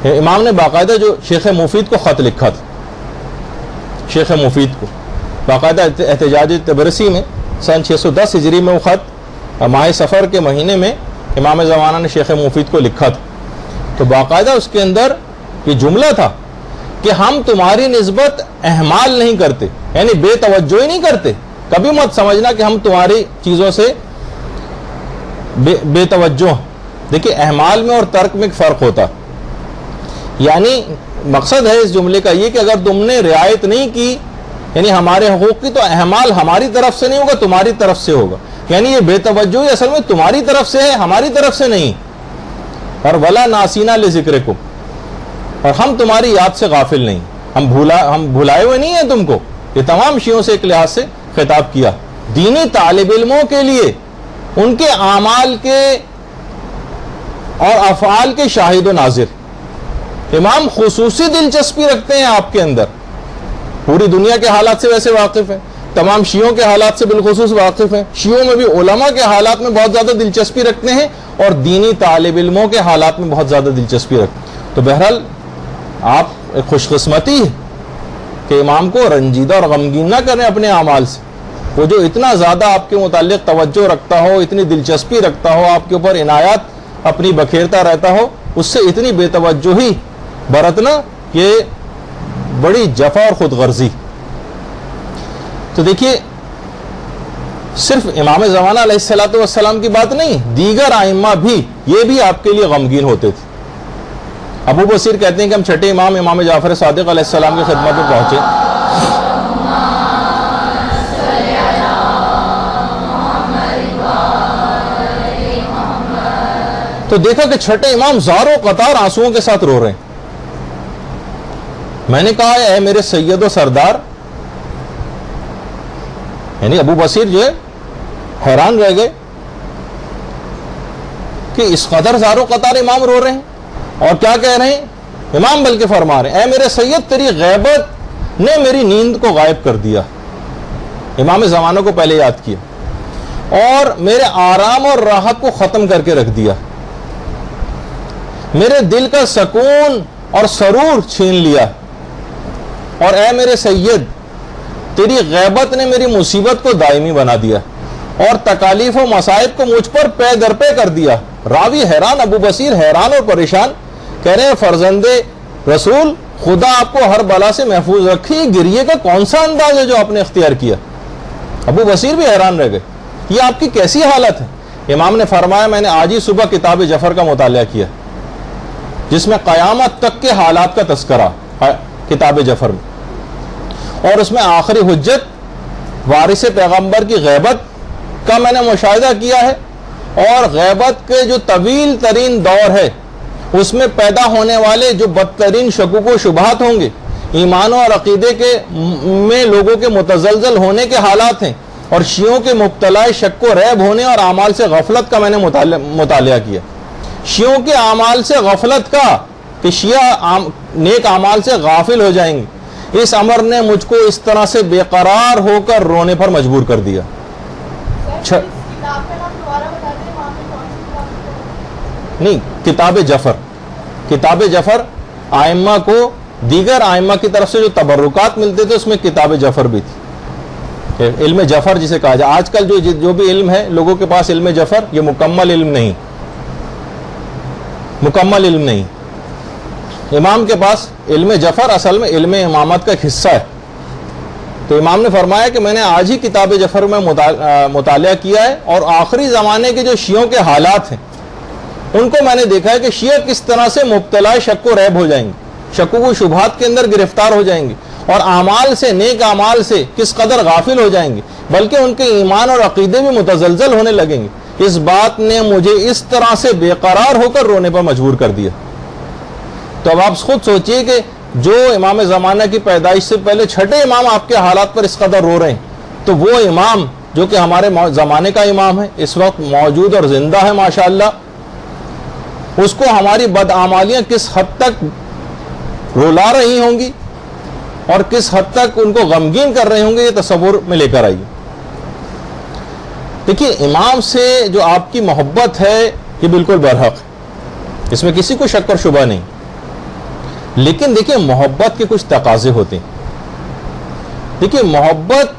امام نے باقاعدہ جو شیخ مفید کو خط لکھا تھا، شیخ مفید کو باقاعدہ احتجاج تبرسی میں سن 610 ہجری میں وہ خط ماہ سفر کے مہینے میں امام زمانہ نے شیخ مفید کو لکھا تھا. تو باقاعدہ اس کے اندر یہ جملہ تھا کہ ہم تمہاری نسبت اہمال نہیں کرتے، یعنی بے توجہی نہیں کرتے. کبھی مت سمجھنا کہ ہم تمہاری چیزوں سے بے توجہ. دیکھیے اہمال میں اور ترک میں ایک فرق ہوتا، یعنی مقصد ہے اس جملے کا یہ کہ اگر تم نے رعایت نہیں کی یعنی ہمارے حقوق کی، تو اہمال ہماری طرف سے نہیں ہوگا، تمہاری طرف سے ہوگا. یعنی یہ بے توجہی اصل میں تمہاری طرف سے ہے، ہماری طرف سے نہیں. اور ولا ناسینا لذکرکم، اور ہم تمہاری یاد سے غافل نہیں، ہم بھلائے ہوئے نہیں ہیں تم کو. یہ تمام شیعوں سے ایک لحاظ سے خطاب کیا. دینی طالب علموں کے لیے ان کے اعمال کے اور افعال کے شاہد و ناظر. امام خصوصی دلچسپی رکھتے ہیں آپ کے اندر، پوری دنیا کے حالات سے ویسے واقف ہیں، تمام شیعوں کے حالات سے بالخصوص واقف ہیں. شیعوں میں بھی علماء کے حالات میں بہت زیادہ دلچسپی رکھتے ہیں اور دینی طالب علموں کے حالات میں بہت زیادہ دلچسپی رکھتے ہیں. تو بہرحال آپ ایک خوش قسمتی ہے کہ امام کو رنجیدہ اور غمگین نہ کریں اپنے اعمال سے. وہ جو اتنا زیادہ آپ کے متعلق توجہ رکھتا ہو، اتنی دلچسپی رکھتا ہو، آپ کے اوپر عنایات اپنی بکھیرتا رہتا ہو، اس سے اتنی بے توجہی برتنا یہ بڑی جفا اور خود غرضی. تو دیکھیے صرف امام زمانہ علیہ السلام کی بات نہیں، دیگر ائمہ بھی یہ بھی آپ کے لیے غمگین ہوتے تھے. ابو بصیر کہتے ہیں کہ ہم چھٹے امام جعفر صادق علیہ السلام کی خدمت میں پہنچے. تو دیکھا کہ چھٹے امام زاروں قطار آنسوؤں کے ساتھ رو رہے ہیں. میں نے کہا اے میرے سید و سردار، یعنی ابو بصیر جو ہے حیران رہ گئے کہ اس قدر زاروں قطار امام رو رہے ہیں. اور کیا کہہ رہے ہیں امام؟ بلکہ فرما رہے ہیں اے میرے سید، تیری غیبت نے میری نیند کو غائب کر دیا. امام زمانہ کو پہلے یاد کیا، اور میرے آرام اور راحت کو ختم کر کے رکھ دیا. میرے دل کا سکون اور سرور چھین لیا. اور اے میرے سید، تیری غیبت نے میری مصیبت کو دائمی بنا دیا اور تکالیف و مصائب کو مجھ پر پے در پے کر دیا. راوی حیران، ابو بصیر حیران اور پریشان، کہہ رہے ہیں فرزند رسول، خدا آپ کو ہر بلا سے محفوظ رکھے. گریے کا کون سا انداز ہے جو آپ نے اختیار کیا؟ ابو بصیر بھی حیران رہ گئے، یہ آپ کی کیسی حالت ہے؟ امام نے فرمایا میں نے آج ہی صبح کتاب جعفر کا مطالعہ کیا، جس میں قیامت تک کے حالات کا تذکرہ کتاب جعفر میں، اور اس میں آخری حجت وارث پیغمبر کی غیبت کا میں نے مشاہدہ کیا ہے. اور غیبت کے جو طویل ترین دور ہے اس میں پیدا ہونے والے جو بدترین شکوک و شبہات ہوں گے، ایمان اور عقیدے کے میں لوگوں کے متزلزل ہونے کے حالات ہیں، اور شیعوں کے مبتلا شک و ریب ہونے اور اعمال سے غفلت کا میں نے مطالعہ کیا. شیعوں کے اعمال سے غفلت کا، کہ شیعہ نیک اعمال سے غافل ہو جائیں گے، اس امر نے مجھ کو اس طرح سے بے قرار ہو کر رونے پر مجبور کر دیا. نہیں، کتاب جعفر، کتاب جعفر ائمہ کو دیگر ائمہ کی طرف سے جو تبرکات ملتے تھے اس میں کتاب جعفر بھی تھی. علم جعفر جسے کہا جائے، آج کل جو بھی علم ہے لوگوں کے پاس علم جعفر، یہ مکمل علم نہیں، مکمل علم نہیں. امام کے پاس علم جعفر اصل میں علم امامت کا ایک حصہ ہے. تو امام نے فرمایا کہ میں نے آج ہی کتاب جعفر میں مطالعہ کیا ہے، اور آخری زمانے کے جو شیعوں کے حالات ہیں ان کو میں نے دیکھا ہے کہ شیعہ کس طرح سے مبتلا شک و ریب ہو جائیں گے، شکوک و شبہات کے اندر گرفتار ہو جائیں گے، اور اعمال سے، نیک اعمال سے کس قدر غافل ہو جائیں گے، بلکہ ان کے ایمان اور عقیدے بھی متزلزل ہونے لگیں گے. اس بات نے مجھے اس طرح سے بے قرار ہو کر رونے پر مجبور کر دیا. تو اب آپ خود سوچئے کہ جو امام زمانہ کی پیدائش سے پہلے چھٹے امام آپ کے حالات پر اس قدر رو رہے ہیں، تو وہ امام جو کہ ہمارے زمانے کا امام ہے، اس وقت موجود اور زندہ ہے ماشاءاللہ، اس کو ہماری بدعمالیاں کس حد تک رولا رہی ہوں گی اور کس حد تک ان کو غمگین کر رہے ہوں گے، یہ تصور میں لے کر آئیے. دیکھیے امام سے جو آپ کی محبت ہے یہ بالکل برحق ہے، اس میں کسی کو شک اور شبہ نہیں. لیکن دیکھیں محبت کے کچھ تقاضے ہوتے ہیں. دیکھیں محبت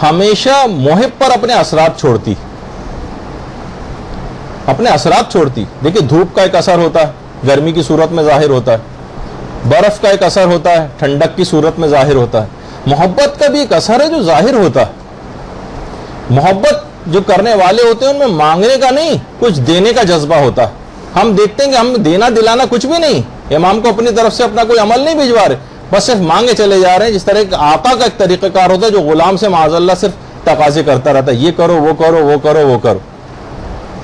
ہمیشہ محب پر اپنے اثرات چھوڑتی، اپنے اثرات چھوڑتی. دیکھیں دھوپ کا ایک اثر ہوتا ہے، گرمی کی صورت میں ظاہر ہوتا ہے. برف کا ایک اثر ہوتا ہے، ٹھنڈک کی صورت میں ظاہر ہوتا ہے. محبت کا بھی ایک اثر ہے جو ظاہر ہوتا ہے. محبت جو کرنے والے ہوتے ہیں ان میں مانگنے کا نہیں، کچھ دینے کا جذبہ ہوتا ہے. ہم دیکھتے ہیں کہ ہم دینا دلانا کچھ بھی نہیں. امام کو اپنی طرف سے اپنا کوئی عمل نہیں بھجوا رہے، بس صرف مانگے چلے جا رہے ہیں. جس طرح ایک آقا کا ایک طریقہ کار ہوتا ہے جو غلام سے معاذ اللہ صرف تقاضے کرتا رہتا ہے، یہ کرو وہ کرو وہ کرو وہ کرو.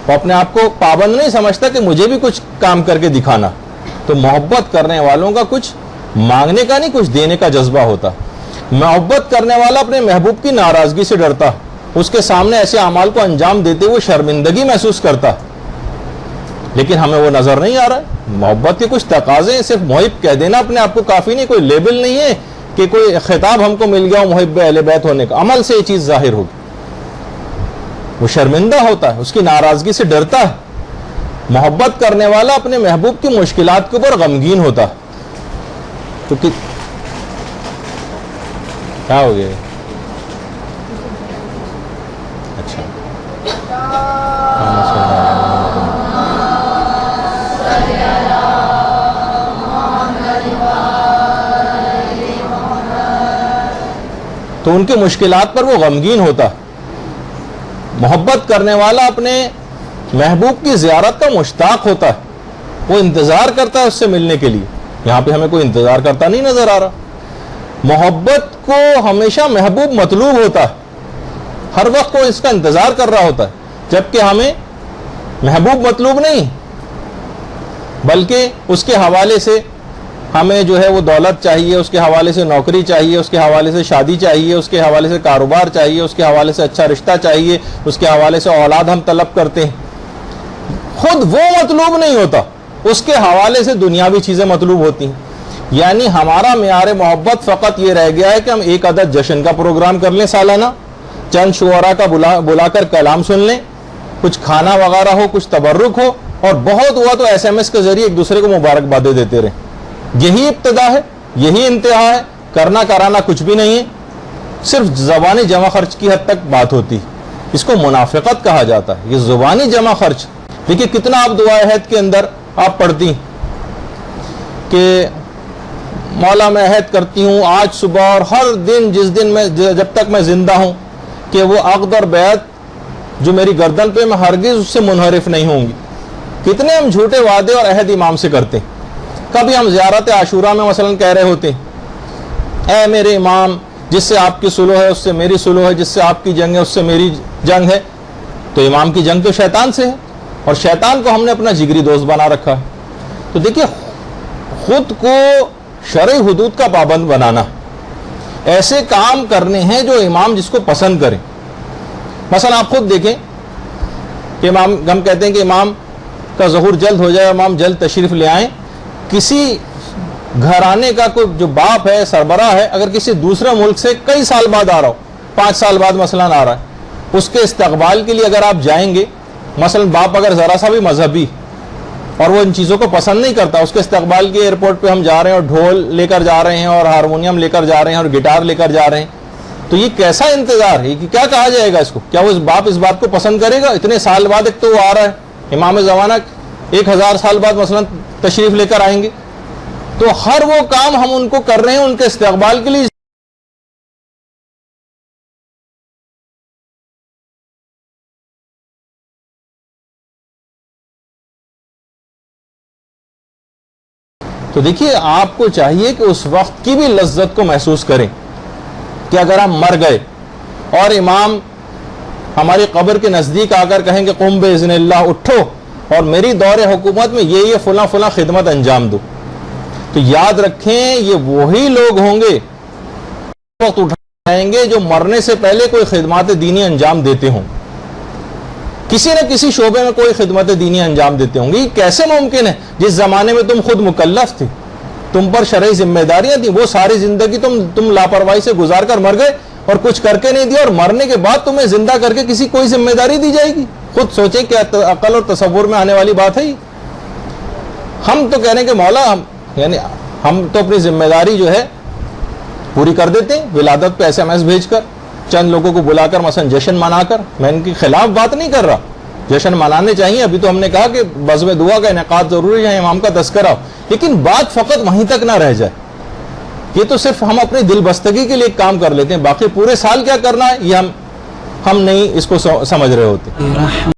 وہ اپنے آپ کو پابند نہیں سمجھتا کہ مجھے بھی کچھ کام کر کے دکھانا. تو محبت کرنے والوں کا کچھ مانگنے کا نہیں، کچھ دینے کا جذبہ ہوتا. محبت کرنے والا اپنے محبوب کی ناراضگی سے ڈرتا، اس کے سامنے ایسے اعمال کو انجام دیتے ہوئے شرمندگی محسوس کرتا. لیکن ہمیں وہ نظر نہیں آ رہا ہے. محبت کے کچھ تقاضے ہیں، صرف محب کہہ دینا اپنے آپ کو کافی نہیں. کوئی لیبل نہیں ہے کہ کوئی خطاب ہم کو مل گیا محب اہل بیت ہونے کا. عمل سے یہ چیز ظاہر ہوگی. وہ شرمندہ ہوتا ہے، اس کی ناراضگی سے ڈرتا ہے. محبت کرنے والا اپنے محبوب کی مشکلات کے اوپر غمگین ہوتا ہے. تو کیا ہو گیا؟ اچھا تو ان کی مشکلات پر وہ غمگین ہوتا. محبت کرنے والا اپنے محبوب کی زیارت کا مشتاق ہوتا ہے، وہ انتظار کرتا ہے اس سے ملنے کے لیے. یہاں پہ ہمیں کوئی انتظار کرتا نہیں نظر آ رہا. محبت کو ہمیشہ محبوب مطلوب ہوتا ہے، ہر وقت وہ اس کا انتظار کر رہا ہوتا ہے. جبکہ ہمیں محبوب مطلوب نہیں، بلکہ اس کے حوالے سے ہمیں جو ہے وہ دولت چاہیے، اس کے حوالے سے نوکری چاہیے، اس کے حوالے سے شادی چاہیے، اس کے حوالے سے کاروبار چاہیے، اس کے حوالے سے اچھا رشتہ چاہیے، اس کے حوالے سے اولاد ہم طلب کرتے ہیں. خود وہ مطلوب نہیں ہوتا، اس کے حوالے سے دنیاوی چیزیں مطلوب ہوتی ہیں. یعنی ہمارا معیار محبت فقط یہ رہ گیا ہے کہ ہم ایک عدد جشن کا پروگرام کر لیں سالانہ، چند شعراء کا بلا کر کلام سن لیں، کچھ کھانا وغیرہ ہو، کچھ تبرک ہو، اور بہت ہوا تو ایس ایم ایس کے ذریعے ایک دوسرے کو مبارکبادیں دیتے رہیں. یہی ابتدا ہے، یہی انتہا ہے. کرنا کرانا کچھ بھی نہیں ہے، صرف زبانی جمع خرچ کی حد تک بات ہوتی. اس کو منافقت کہا جاتا ہے، یہ زبانی جمع خرچ. دیکھیے کتنا آپ دعائے عہد کے اندر آپ پڑھتی کہ مولا میں عہد کرتی ہوں آج صبح اور ہر دن جس دن میں جب تک میں زندہ ہوں کہ وہ عقد اور بیعت جو میری گردن پہ میں ہرگز اس سے منحرف نہیں ہوں گی. کتنے ہم جھوٹے وعدے اور عہد امام سے کرتے ہیں. کبھی ہم زیارت عاشورہ میں مثلا کہہ رہے ہوتے ہیں اے میرے امام جس سے آپ کی صلح ہے اس سے میری صلح ہے، جس سے آپ کی جنگ ہے اس سے میری جنگ ہے. تو امام کی جنگ تو شیطان سے ہے، اور شیطان کو ہم نے اپنا جگری دوست بنا رکھا ہے. تو دیکھیے خود کو شرعی حدود کا پابند بنانا، ایسے کام کرنے ہیں جو امام جس کو پسند کریں. مثلا آپ خود دیکھیں کہ امام، ہم کہتے ہیں کہ امام کا ظہور جلد ہو جائے، امام جلد تشریف لے آئیں. کسی گھرانے کا کوئی جو باپ ہے، سربراہ ہے، اگر کسی دوسرے ملک سے کئی سال بعد آ رہا ہو، 5 سال بعد مثلا آ رہا ہے، اس کے استقبال کے لیے اگر آپ جائیں گے، مثلا باپ اگر ذرا سا بھی مذہبی اور وہ ان چیزوں کو پسند نہیں کرتا، اس کے استقبال کے ایئرپورٹ پہ ہم جا رہے ہیں اور ڈھول لے کر جا رہے ہیں اور ہارمونیم لے کر جا رہے ہیں اور گٹار لے کر جا رہے ہیں، تو یہ کیسا انتظار ہے کہ کیا کہا جائے گا اس کو؟ کیا وہ باپ اس بات کو پسند کرے گا؟ اتنے سال بعد ایک تو وہ آ رہا ہے، امام زمانہ 1000 سال بعد مثلا تشریف لے کر آئیں گے. تو ہر وہ کام ہم ان کو کر رہے ہیں ان کے استقبال کے لیے. تو دیکھیے آپ کو چاہیے کہ اس وقت کی بھی لذت کو محسوس کریں کہ اگر ہم مر گئے اور امام ہماری قبر کے نزدیک آ کر کہیں کہ قم باذن اللہ، اٹھو اور میری دور حکومت میں یہ فلاں فلاں خدمت انجام دو، تو یاد رکھیں یہ وہی لوگ ہوں گے وقت اٹھائیں گے جو مرنے سے پہلے کوئی خدمات دینی انجام دیتے ہوں، کسی نہ کسی شعبے میں کوئی خدمت دینی انجام دیتے ہوں گے. یہ کیسے ممکن ہے جس زمانے میں تم خود مکلف تھے، تم پر شرعی ذمہ داریاں تھیں، وہ ساری زندگی تم لاپرواہی سے گزار کر مر گئے اور کچھ کر کے نہیں دیا، اور مرنے کے بعد تمہیں زندہ کر کے کسی کوئی ذمہ داری دی جائے گی؟ خود سوچیں کیا عقل اور تصور میں آنے والی بات ہے یہ. ہم تو کہہ رہے ہیں کہ مولا یعنی ہم تو اپنی ذمہ داری جو ہے پوری کر دیتے ہیں ولادت پہ SMS بھیج کر، چند لوگوں کو بلا کر مثلا جشن منا کر. میں ان کے خلاف بات نہیں کر رہا، جشن منانے چاہیے. ابھی تو ہم نے کہا کہ بزم دعا کا انعقاد ضروری ہے، امام کا تذکرہ ہو، لیکن بات فقط وہیں تک نہ رہ جائے. یہ تو صرف ہم اپنی دل بستگی کے لیے کام کر لیتے ہیں، باقی پورے سال کیا کرنا ہے یہ ہم نہیں اس کو سمجھ رہے ہوتے.